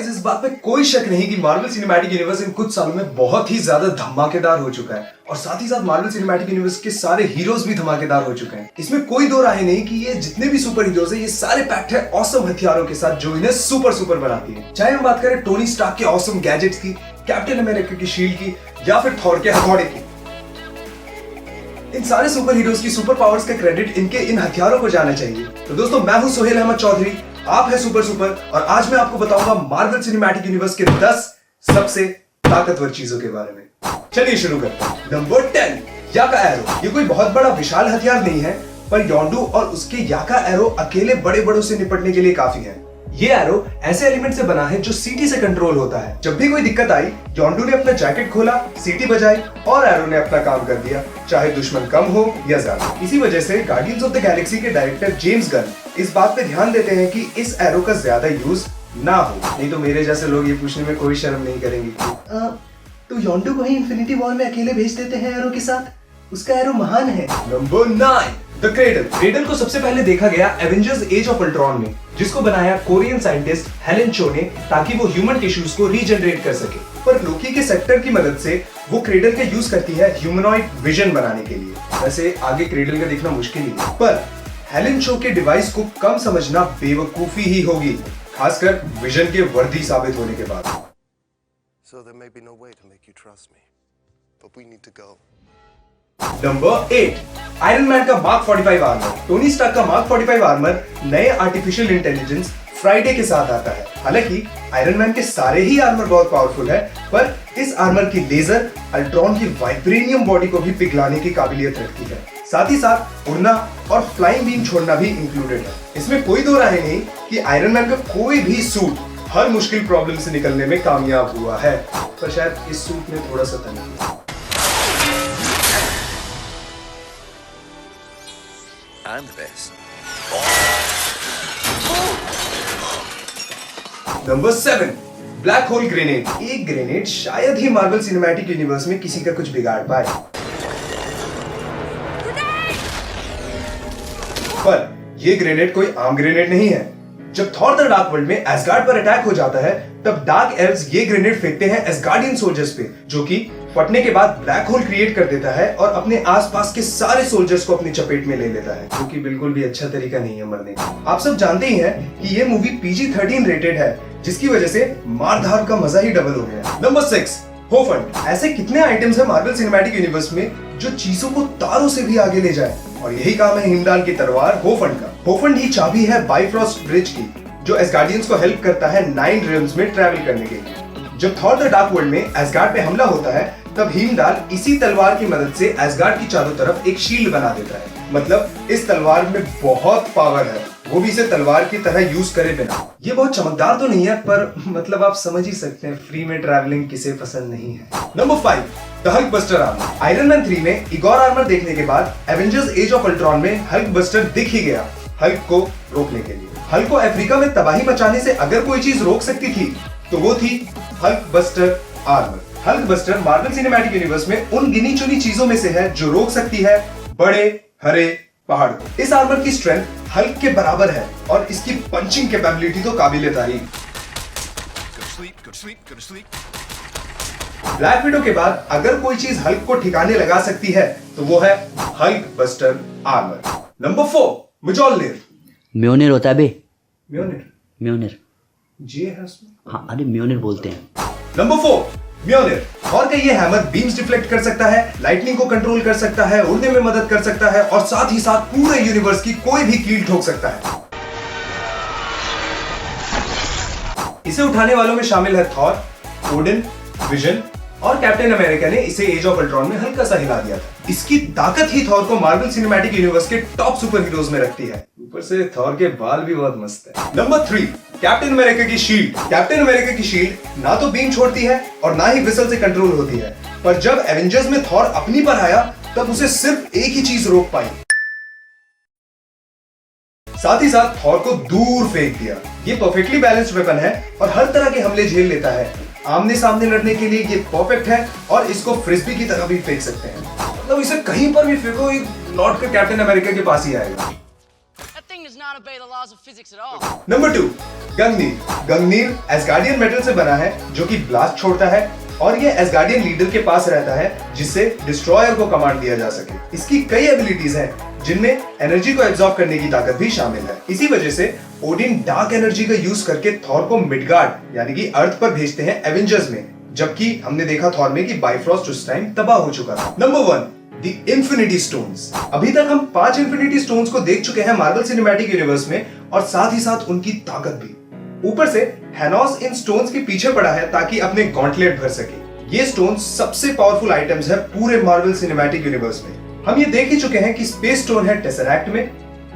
Guys, इस बात पे कोई शक नहीं कि मार्वल सिनेमैटिक यूनिवर्स इन कुछ सालों में बहुत ही ज्यादा धमाकेदार हो चुका है और साथ ही साथ मार्वल सिनेमैटिक यूनिवर्स के सारे हीरोज भी धमाकेदार हो चुके हैं। इसमें कोई दो राय नहीं कि ये जितने भी सुपर हीरोज हैं ये सारे पैक्ड है ऑसम हथियारों के साथ जो इन्हें सुपर बनाती है। चाहे हम बात करें टोनी स्टार्क के ऑसम गैजेट्स की, कैप्टन अमेरिका की शील्ड की या फिर थॉर के हथौड़े की। इन सारे सुपर हीरोज की सुपर पावर्स का क्रेडिट इनके इन हथियारों को जाना चाहिए। तो दोस्तों, मैं हूं सोहेल अहमद चौधरी, आप है सुपर और आज मैं आपको बताऊंगा मार्वल सिनेमैटिक यूनिवर्स के 10 सबसे ताकतवर चीजों के बारे में। चलिए शुरू करते हैं। नंबर 10, याका एरो। ये कोई बहुत बड़ा विशाल हथियार नहीं है, पर योंडू और उसके याका एरो अकेले बड़े बड़ों से निपटने के लिए काफी है। ये एरो ऐसे एलिमेंट से बना है जो सीटी से कंट्रोल होता है। जब भी कोई दिक्कत आई, योंडू ने अपना जैकेट खोला, सीटी बजाई और एरो ने अपना काम कर दिया, चाहे दुश्मन कम हो या ज्यादा। इसी वजह से गार्डियंस ऑफ द गैलेक्सी के डायरेक्टर जेम्स गन इस बात पे ध्यान देते हैं कि इस एरो का ज्यादा यूज ना हो, नहीं तो मेरे जैसे लोग ये पूछने में कोई शर्म नहीं करेंगे तो योंडू को ही इन्फिनिटी वॉर में अकेले भेज देते हैं एरो के साथ, उसका एरो महान है। Number 9, the cradle. क्रेडल को सबसे पहले देखा गया एवेंजर्स एज ऑफ अल्ट्रॉन में, जिसको बनाया कोरियन साइंटिस्ट हेलेन चो ने ताकि वो ह्यूमन टिश्यूज को रीजनरेट कर सके। पर लोकी के सेक्टर की मदद से वो क्रेडल का यूज करती है ह्यूमनॉइड विजन बनाने के लिए। वैसे आगे क्रेडल का दिखना मुश्किल ही है, पर हेलेन चो के डिवाइस को कम समझना बेवकूफी ही होगी, खासकर विजन के वर्दी साबित होने के बाद। So there may be no way to make you trust me, but we need to go. Number 8, iron man का मार्क 45 आर्मर। टोनी स्टार्क का मार्क 45 आर्मर नए आर्टिफिशियल इंटेलिजेंस फ्राइडे के साथ आता है। हालांकि आयरन मैन के सारे ही आर्मर बहुत पावरफुल है, पर इस आर्मर की लेजर अल्ट्रॉन की वाइब्रेनियम बॉडी को भी पिघलाने की काबिलियत रखती है। साथ ही साथ उड़ना और फ्लाइंग बीम छोड़ना भी इंक्लूडेड है। इसमें कोई दो राय नहीं कि आयरन मैन का कोई भी सूट हर मुश्किल प्रॉब्लम से निकलने में कामयाब हुआ है, पर शायद इस सूट में थोड़ा सा तनी है। I'm the best. Number 7, black hole grenade. एक ग्रेनेड शायद ही मार्वल सिनेमैटिक यूनिवर्स में किसी का कुछ बिगाड़ पाए, पर ये ग्रेनेड कोई आम ग्रेनेड नहीं है। जब थॉर द डार्क वर्ल्ड में एसगार्ड पर अटैक हो जाता है, तब डार्क एल्व्स ये ग्रेनेड फेंकते हैं एसगार्डियन सोल्जर्स पे, जो कि फटने के बाद ब्लैक होल क्रिएट कर देता है और अपने आसपास के सारे सोल्जर्स को अपनी चपेट में ले लेता है, जो कि बिल्कुल भी अच्छा तरीका नहीं है मरने का। आप सब जानते ही हैं कि ये मूवी PG-13 रेटेड है, जिसकी वजह से मारधार का मजा ही डबल हो गया। नंबर 6, होफंड। ऐसे कितने आइटम्स है मार्वल सिनेमैटिक यूनिवर्स में जो चीजों को तारों से भी आगे ले जाए, और यही काम है हिमडाल की तलवार होफंड का। होफंड ही चाबी है बाइफ्रॉस्ट ब्रिज की, जो एसगार्डियंस को हेल्प करता है 9 रियल्म्स में ट्रैवल करने के लिए। जब थॉर द डार्क वर्ल्ड में एसगार्ड पे हमला होता है, तब हीमडाल इसी तलवार की मदद से एसगार्ड की चारों तरफ एक शील्ड बना देता है। मतलब इस तलवार में बहुत पावर है, वो भी इसे तलवार की तरह यूज करे बिना। ये बहुत चमकदार तो नहीं है, पर मतलब आप समझ ही सकते हैं फ्री में ट्रैवलिंग किसे पसंद नहीं है। Number 5, the Hulk buster armour. Iron man 3 में इगोर आर्मर देखने के बाद एवेंजर्स एज ऑफ अल्ट्रॉन में हल्क बस्टर दिख ही गया, हल्क को रोकने के लिए। हल्क को अफ्रीका में तबाही मचाने से अगर कोई चीज रोक सकती थी तो वो थी Hulk buster armour. Hulk buster Marvel cinematic universe में उन गिनी चुनी चीजों में से है जो रोक सकती है बड़े हरे पहाड़ को। इस आर्मर की स्ट्रेंथ हल्क के बराबर है और इसकी पंचिंग कैपेबिलिटी तो काबिले तारीफ। ब्लैक विडो के बाद अगर कोई चीज हल्क को ठिकाने लगा सकती है तो वो है हल्क बस्टर आर्मर। नंबर 4, म्योल्निर। म्योनिर होता है बे। म्योनिर जे है उसमें। हाँ, अरे म्योनिर बोलते हैं। नंबर 4, म्योनिर। थॉर का ये हैमर बीम्स डिफ्लेक्ट कर सकता है, लाइटनिंग को कंट्रोल कर सकता है, उड़ने में मदद कर सकता है और साथ ही साथ पूरे यूनिवर्स की कोई भी कील ठोक सकता है। इसे उठाने वालों में शामिल है थॉर, ओडिन, विजन और कैप्टन अमेरिका ने इसे एज ऑफ अल्ट्रॉन में हल्का सा हिला दिया था। इसकी ताकत ही थॉर को मार्वल सिनेमैटिक यूनिवर्स के टॉप सुपर हीरोज में रखती है। ऊपर से थॉर के बाल भी बहुत मस्त है। नंबर 3, कैप्टन अमेरिका की शील्ड। कैप्टन अमेरिका की शील्ड ना तो बीम छोड़ती है और ना ही विसल से कंट्रोल होती है, पर जब एवेंजर्स में थॉर अपनी पर आया तब उसे सिर्फ एक ही चीज रोक पाई, साथ ही साथ थॉर को दूर फेंक दिया। ये परफेक्टली बैलेंस्ड वेपन है और हर तरह के हमले झेल लेता है। आमने सामने लड़ने के लिए ये परफेक्ट है और इसको फ्रिस्बी की तरह भी फेंक सकते हैं। मतलब इसे कहीं पर भी फेंको, लौट कर कैप्टन अमेरिका के पास ही आएगा। can't obey the laws of physics at all. Number 2, Gungnir. Gungnir Asgardian metal से बना है जो कि ब्लास्ट छोड़ता है और ये एसगार्डियन लीडर के पास रहता है जिससे डिस्ट्रॉयर को कमांड दिया जा सके। इसकी कई एबिलिटीज हैं जिनमें एनर्जी को एब्जॉर्ब करने की ताकत भी शामिल है। इसी वजह से ओडिन डार्क एनर्जी का यूज करके थॉर को मिडगार्ड यानी कि अर्थ पर भेजते हैं एवेंजर्स में, जबकि हमने देखा थॉर में कि बाइफ्रॉस्ट उस टाइम तबाह हो चुका था। Number 1, the infinity stones. अभी तक हम 5 इन्फिनिटी स्टोन्स को देख चुके हैं मार्वल सिनेमैटिक यूनिवर्स में और साथ ही साथ उनकी ताकत भी। ऊपर से थैनोस इन स्टोन्स के पीछे पड़ा है ताकि अपने गॉन्टलेट भर सके। ये स्टोन्स सबसे पावरफुल आइटम्स है पूरे मार्वल सिनेमैटिक यूनिवर्स में। हम ये देख ही चुके हैं कि स्पेस स्टोन है टेसरैक्ट में,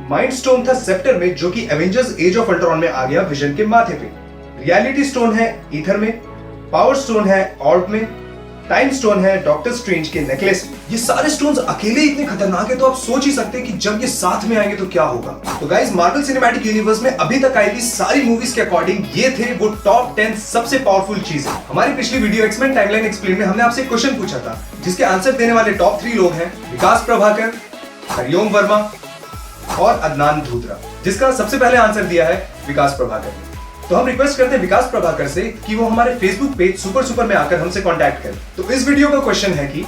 माइंड स्टोन था सेप्टर में जो कि एवेंजर्स एज ऑफ अल्ट्रॉन में आ गया विजन के माथे पे, रियलिटी स्टोन है ईथर में, पावर स्टोन है ऑर्ब में, टाइम स्टोन है डॉक्टर स्ट्रेंज के नेकलेस में। ये सारे स्टोन्स अकेले इतने खतरनाक है तो आप सोच ही सकते हैं कि जब ये साथ में आएंगे तो क्या होगा। तो गाइस, मार्वल सिनेमैटिक यूनिवर्स में अभी तक आई थी सारी मूवीज के अकॉर्डिंग ये थे वो टॉप 10 सबसे पावरफुल चीजें। हमारी पिछली वीडियो एक्समेन टाइमलाइन एक्सप्लेन में हमने आपसे क्वेश्चन पूछा था जिसके आंसर देने वाले टॉप 3 लोग हैं विकास प्रभाकर, हरिओम वर्मा और अदनान धूतरा, जिसका सबसे पहले आंसर दिया है विकास प्रभाकर ने। तो हम रिक्वेस्ट करते हैं विकास प्रभाकर से कि वो हमारे फेसबुक पेज सुपर सुपर में आकर हमसे कांटेक्ट करें। तो इस वीडियो का क्वेश्चन है कि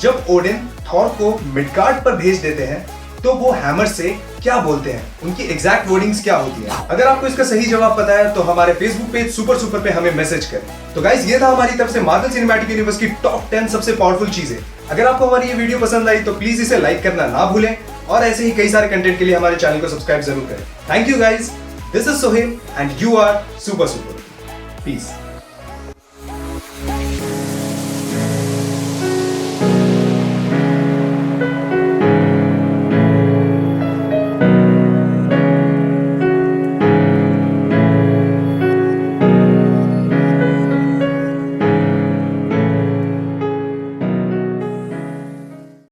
जब ओडिन थॉर को मिडगार्ड पर भेज देते हैं तो वो हैमर से क्या बोलते हैं, उनकी एग्जैक्ट वर्डिंग्स क्या होती है। अगर आपको इसका सही जवाब पता है तो हमारे फेसबुक पेज सुपर सुपर पे हमें मैसेज करें। तो गाइस, ये था हमारी तरफ से मार्वल सिनेमैटिक यूनिवर्स की टॉप 10 सबसे पावरफुल चीजें। अगर आपको हमारी ये वीडियो पसंद आई तो प्लीज इसे लाइक करना ना भूलें और ऐसे ही कई सारे कंटेंट के लिए हमारे चैनल को सब्सक्राइब जरूर करें। Thank you guys, this is Sohail and you are super super. Piece.